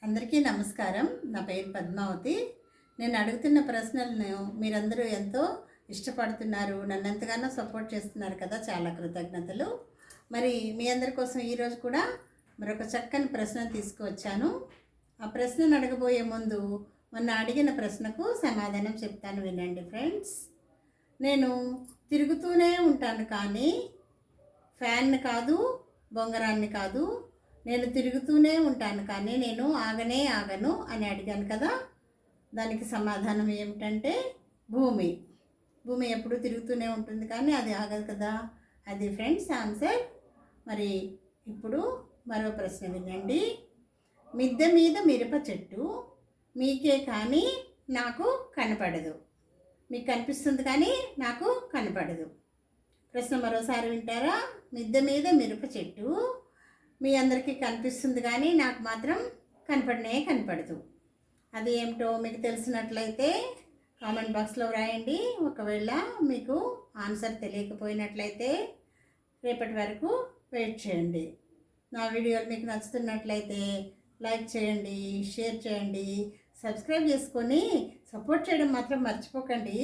అందరికీ నమస్కారం. నా పేరు పద్మావతి. నేను అడుగుతున్న ప్రశ్నలను మీరందరూ ఎంతో ఇష్టపడుతున్నారు, నన్ను ఎంతగానో సపోర్ట్ చేస్తున్నారు కదా, చాలా కృతజ్ఞతలు. మరి మీ అందరి కోసం ఈరోజు కూడా మరొక చక్కని ప్రశ్న తీసుకువచ్చాను. ఆ ప్రశ్నను అడగబోయే ముందు మొన్న అడిగిన ప్రశ్నకు సమాధానం చెప్తాను, వినండి ఫ్రెండ్స్. నేను తిరుగుతూనే ఉంటాను కానీ ఫ్యాన్ కాదు, బొంగరాన్ని కాదు. నేను తిరుగుతూనే ఉంటాను కానీ నేను ఆగనే ఆగను అని అడిగాను కదా. దానికి సమాధానం ఏమిటంటే భూమి. భూమి ఎప్పుడు తిరుగుతూనే ఉంటుంది కానీ అది ఆగదు కదా. అది ఫ్రెండ్స్ ఆన్సర్. మరి ఇప్పుడు మరో ప్రశ్న వినండి. మిద్దె మీద మిరప చెట్టు మీకే కానీ నాకు కనపడదు. మీకు కనిపిస్తుంది కానీ నాకు కనపడదు. ప్రశ్న మరోసారి వింటారా? మిద్దె మీద మిరప చెట్టు మీ అందరికీ కనిపిస్తుంది కానీ నాకు మాత్రం కనపడదు. అది ఏమిటో మీకు తెలిసినట్లయితే కామెంట్ బాక్స్లో వ్రాయండి. ఒకవేళ మీకు ఆన్సర్ తెలియకపోయినట్లయితే రేపటి వరకు వెయిట్ చేయండి. నా వీడియోలు మీకు నచ్చుతున్నట్లయితే లైక్ చేయండి, షేర్ చేయండి, సబ్స్క్రైబ్ చేసుకొని సపోర్ట్ చేయడం మాత్రం మర్చిపోకండి.